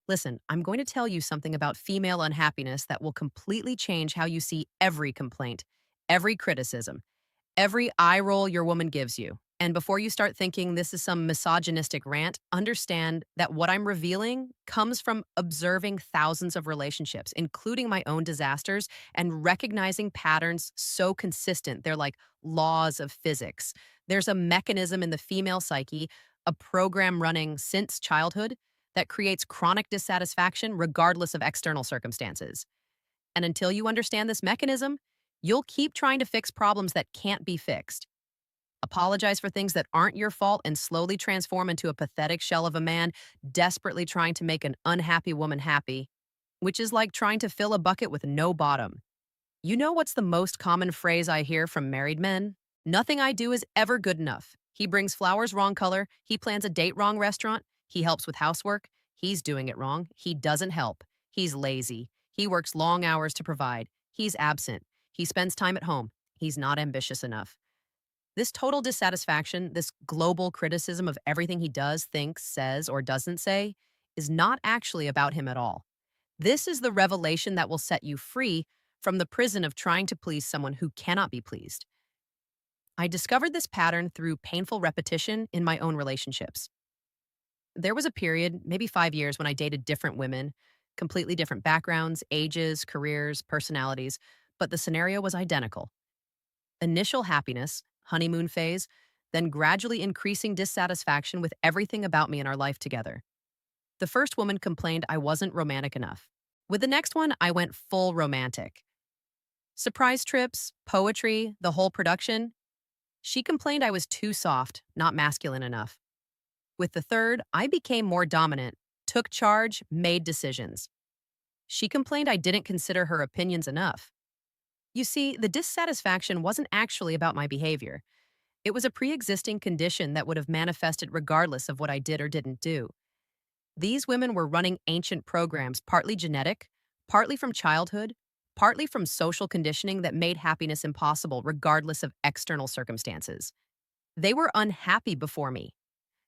Listen, I'm going to tell you something about female unhappiness that will completely change how you see every complaint, every criticism, every eye roll your woman gives you. And before you start thinking this is some misogynistic rant, understand that what I'm revealing comes from observing thousands of relationships, including my own disasters, and recognizing patterns so consistent. They're like laws of physics. There's a mechanism in the female psyche, a program running since childhood that creates chronic dissatisfaction regardless of external circumstances. And until you understand this mechanism, you'll keep trying to fix problems that can't be fixed. Apologize for things that aren't your fault and slowly transform into a pathetic shell of a man desperately trying to make an unhappy woman happy, which is like trying to fill a bucket with no bottom. You know what's the most common phrase I hear from married men? Nothing I do is ever good enough. He brings flowers wrong color. He plans a date wrong restaurant. He helps with housework. He's doing it wrong. He doesn't help. He's lazy. He works long hours to provide. He's absent. He spends time at home. He's not ambitious enough. This total dissatisfaction, this global criticism of everything he does, thinks, says, or doesn't say, is not actually about him at all. This is the revelation that will set you free from the prison of trying to please someone who cannot be pleased. I discovered this pattern through painful repetition in my own relationships. There was a period, maybe 5 years, when I dated different women, completely different backgrounds, ages, careers, personalities, but the scenario was identical. Initial happiness, honeymoon phase, then gradually increasing dissatisfaction with everything about me in our life together. The first woman complained I wasn't romantic enough. With the next one, I went full romantic. Surprise trips, poetry, the whole production. She complained I was too soft, not masculine enough. With the third, I became more dominant, took charge, made decisions. She complained I didn't consider her opinions enough. You see, the dissatisfaction wasn't actually about my behavior. It was a pre existing condition that would have manifested regardless of what I did or didn't do. These women were running ancient programs, partly genetic, partly from childhood, partly from social conditioning that made happiness impossible regardless of external circumstances. They were unhappy before me.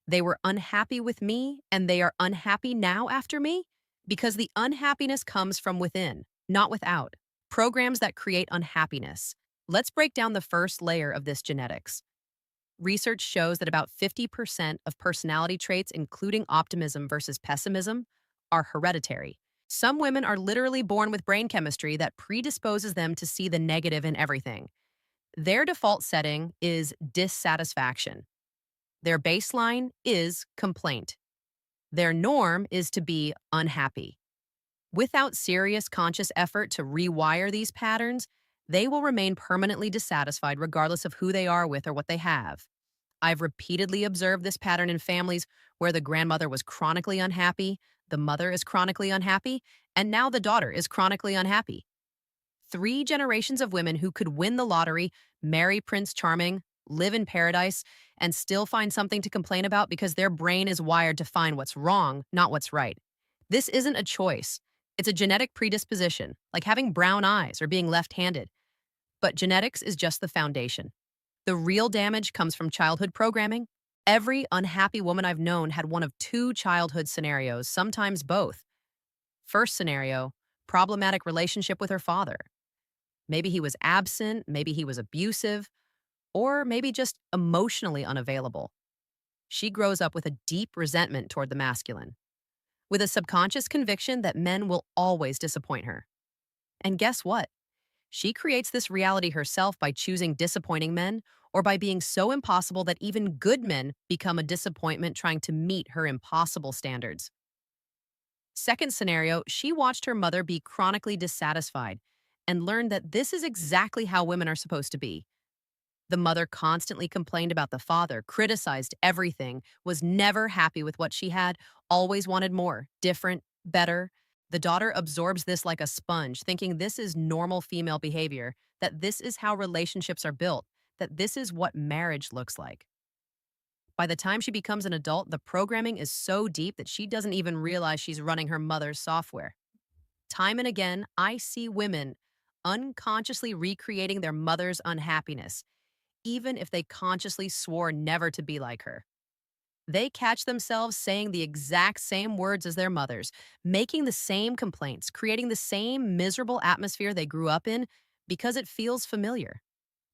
They were unhappy with me, and they are unhappy now after me because the unhappiness comes from within, not without. Programs that create unhappiness. Let's break down the first layer of this genetics. Research shows that about 50% of personality traits, including optimism versus pessimism, are hereditary. Some women are literally born with brain chemistry that predisposes them to see the negative in everything. Their default setting is dissatisfaction. Their baseline is complaint. Their norm is to be unhappy. Without serious conscious effort to rewire these patterns, they will remain permanently dissatisfied regardless of who they are with or what they have. I've repeatedly observed this pattern in families where the grandmother was chronically unhappy, the mother is chronically unhappy, and now the daughter is chronically unhappy. 3 generations of women who could win the lottery, marry Prince Charming, live in paradise, and still find something to complain about because their brain is wired to find what's wrong, not what's right. This isn't a choice. It's a genetic predisposition, like having brown eyes or being left-handed. But genetics is just the foundation. The real damage comes from childhood programming. Every unhappy woman I've known had one of 2 childhood scenarios, sometimes both. First scenario, problematic relationship with her father. Maybe he was absent, maybe he was abusive, or maybe just emotionally unavailable. She grows up with a deep resentment toward the masculine, with a subconscious conviction that men will always disappoint her. And guess what? She creates this reality herself by choosing disappointing men or by being so impossible that even good men become a disappointment trying to meet her impossible standards. Second scenario, she watched her mother be chronically dissatisfied and learned that this is exactly how women are supposed to be. The mother constantly complained about the father, criticized everything, was never happy with what she had, always wanted more, different, better. The daughter absorbs this like a sponge, thinking this is normal female behavior, that this is how relationships are built, that this is what marriage looks like. By the time she becomes an adult, the programming is so deep that she doesn't even realize she's running her mother's software. Time and again, I see women unconsciously recreating their mother's unhappiness, even if they consciously swore never to be like her. They catch themselves saying the exact same words as their mothers, making the same complaints, creating the same miserable atmosphere they grew up in because it feels familiar.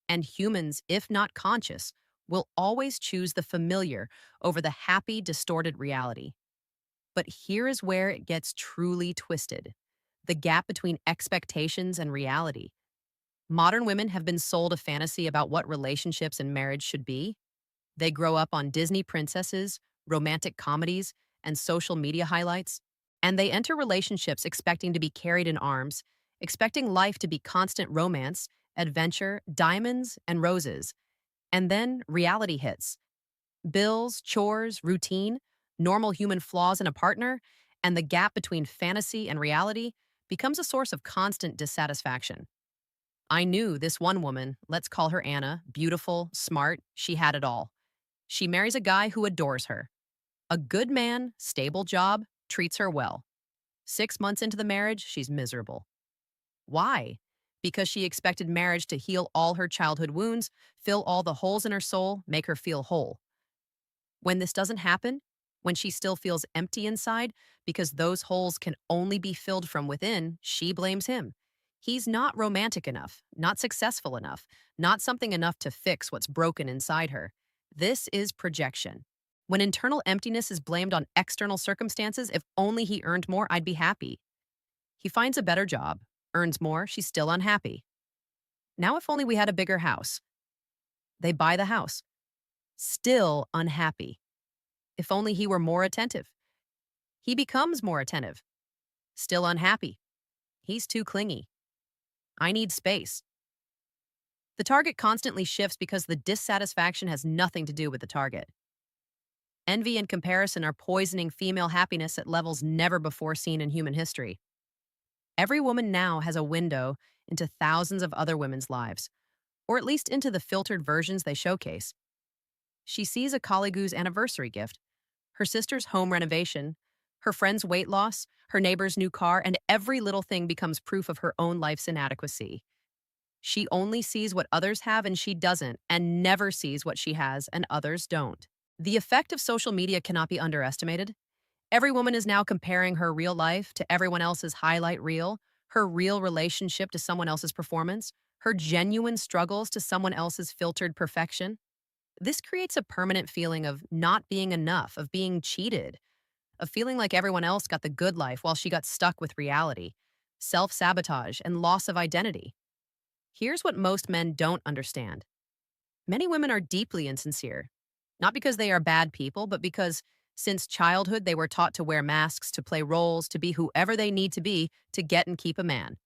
And humans, if not conscious, will always choose the familiar over the happy, distorted reality. But here is where it gets truly twisted: the gap between expectations and reality. Modern women have been sold a fantasy about what relationships and marriage should be. They grow up on Disney princesses, romantic comedies, and social media highlights, and they enter relationships expecting to be carried in arms, expecting life to be constant romance, adventure, diamonds, and roses. And then reality hits: bills, chores, routine, normal human flaws in a partner, and the gap between fantasy and reality becomes a source of constant dissatisfaction. I knew this one woman, let's call her Anna, beautiful, smart, she had it all. She marries a guy who adores her. A good man, stable job, treats her well. 6 months into the marriage, she's miserable. Why? Because she expected marriage to heal all her childhood wounds, fill all the holes in her soul, make her feel whole. When this doesn't happen, when she still feels empty inside because those holes can only be filled from within, she blames him. He's not romantic enough, not successful enough, not something enough to fix what's broken inside her. This is projection. When internal emptiness is blamed on external circumstances, if only he earned more, I'd be happy. He finds a better job, earns more, she's still unhappy. Now, if only we had a bigger house. They buy the house, still unhappy. If only he were more attentive. He becomes more attentive, still unhappy. He's too clingy. I need space. The target constantly shifts because the dissatisfaction has nothing to do with the target. Envy and comparison are poisoning female happiness at levels never before seen in human history. Every woman now has a window into thousands of other women's lives, or at least into the filtered versions they showcase. She sees a colleague's anniversary gift, her sister's home renovation, her friend's weight loss, her neighbor's new car, and every little thing becomes proof of her own life's inadequacy. She only sees what others have and she doesn't, and never sees what she has and others don't. The effect of social media cannot be underestimated. Every woman is now comparing her real life to everyone else's highlight reel, her real relationship to someone else's performance, her genuine struggles to someone else's filtered perfection. This creates a permanent feeling of not being enough, of being cheated, of feeling like everyone else got the good life while she got stuck with reality, self-sabotage, and loss of identity. Here's what most men don't understand. Many women are deeply insincere, not because they are bad people, but because since childhood they were taught to wear masks, to play roles, to be whoever they need to be to get and keep a man.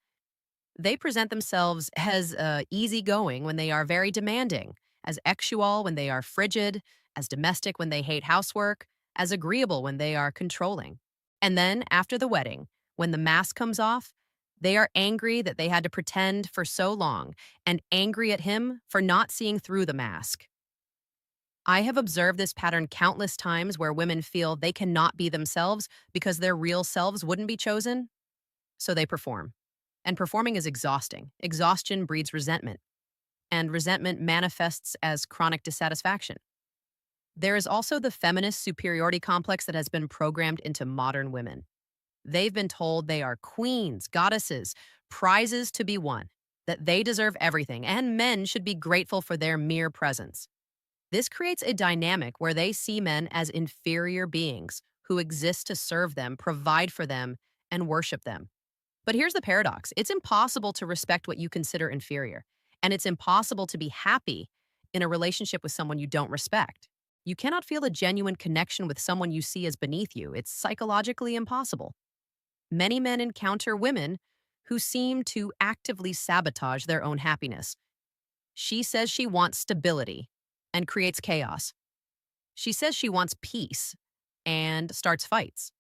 They present themselves as easygoing when they are very demanding, as exual when they are frigid, as domestic when they hate housework, as agreeable when they are controlling. And then, after the wedding, when the mask comes off, they are angry that they had to pretend for so long, and angry at him for not seeing through the mask. I have observed this pattern countless times where women feel they cannot be themselves because their real selves wouldn't be chosen, so they perform. And performing is exhausting. Exhaustion breeds resentment, and resentment manifests as chronic dissatisfaction. There is also the feminist superiority complex that has been programmed into modern women. They've been told they are queens, goddesses, prizes to be won, that they deserve everything, and men should be grateful for their mere presence. This creates a dynamic where they see men as inferior beings who exist to serve them, provide for them, and worship them. But here's the paradox: it's impossible to respect what you consider inferior, and it's impossible to be happy in a relationship with someone you don't respect. You cannot feel a genuine connection with someone you see as beneath you. It's psychologically impossible. Many men encounter women who seem to actively sabotage their own happiness. She says she wants stability and creates chaos. She says she wants peace and starts fights.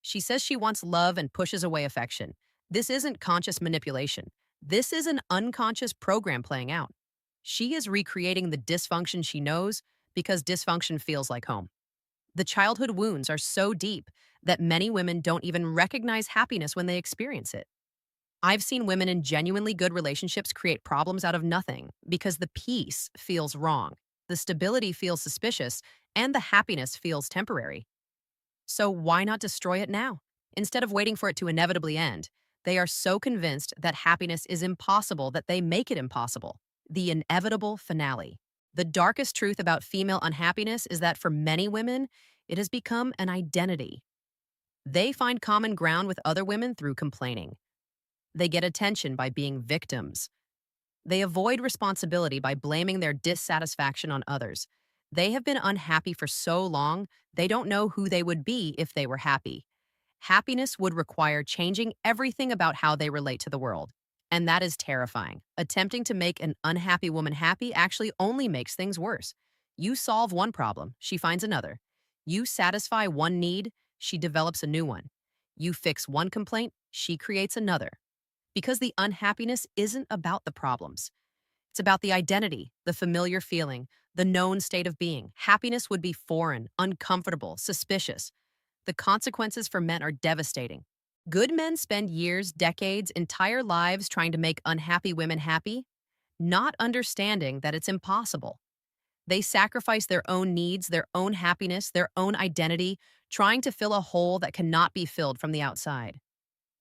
She says she wants love and pushes away affection. This isn't conscious manipulation. This is an unconscious program playing out. She is recreating the dysfunction she knows because dysfunction feels like home. The childhood wounds are so deep that many women don't even recognize happiness when they experience it. I've seen women in genuinely good relationships create problems out of nothing because the peace feels wrong. the stability feels suspicious, and the happiness feels temporary. So why not destroy it now? Instead of waiting for it to inevitably end, they are so convinced that happiness is impossible that they make it impossible. The inevitable finale. The darkest truth about female unhappiness is that for many women, it has become an identity. They find common ground with other women through complaining. They get attention by being victims. They avoid responsibility by blaming their dissatisfaction on others. They have been unhappy for so long, they don't know who they would be if they were happy. Happiness would require changing everything about how they relate to the world. And that is terrifying. Attempting to make an unhappy woman happy actually only makes things worse. You solve one problem, she finds another. You satisfy one need, she develops a new one. You fix one complaint, she creates another. Because the unhappiness isn't about the problems. It's about the identity, the familiar feeling, the known state of being. Happiness would be foreign, uncomfortable, suspicious. The consequences for men are devastating. Good men spend years, decades, entire lives trying to make unhappy women happy, not understanding that it's impossible. They sacrifice their own needs, their own happiness, their own identity, trying to fill a hole that cannot be filled from the outside.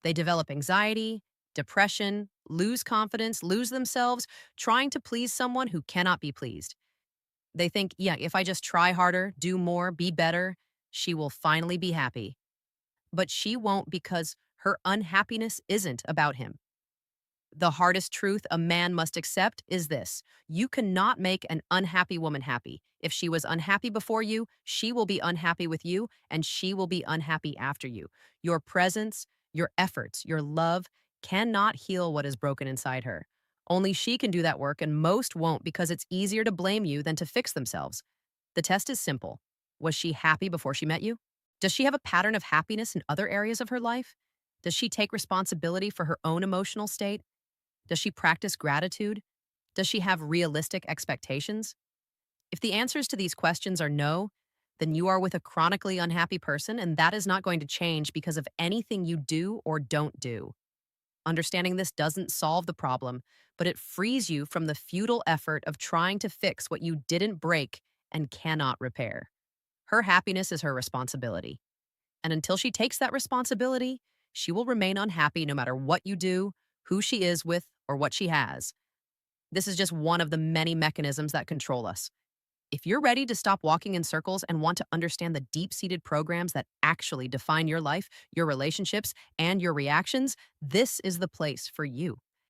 They develop anxiety, depression, lose confidence, lose themselves, trying to please someone who cannot be pleased. They think, yeah, if I just try harder, do more, be better, she will finally be happy. But she won't because her unhappiness isn't about him. The hardest truth a man must accept is this: you cannot make an unhappy woman happy. If she was unhappy before you, she will be unhappy with you, and she will be unhappy after you. Your presence, your efforts, your love cannot heal what is broken inside her. Only she can do that work, and most won't because it's easier to blame you than to fix themselves. The test is simple. Was she happy before she met you? Does she have a pattern of happiness in other areas of her life? Does she take responsibility for her own emotional state? Does she practice gratitude? Does she have realistic expectations? If the answers to these questions are no, then you are with a chronically unhappy person, and that is not going to change because of anything you do or don't do. Understanding this doesn't solve the problem, but it frees you from the futile effort of trying to fix what you didn't break and cannot repair. Her happiness is her responsibility. And until she takes that responsibility, she will remain unhappy no matter what you do, who she is with, or what she has. This is just one of the many mechanisms that control us. If you're ready to stop walking in circles and want to understand the deep-seated programs that actually define your life, your relationships, and your reactions, this is the place for you.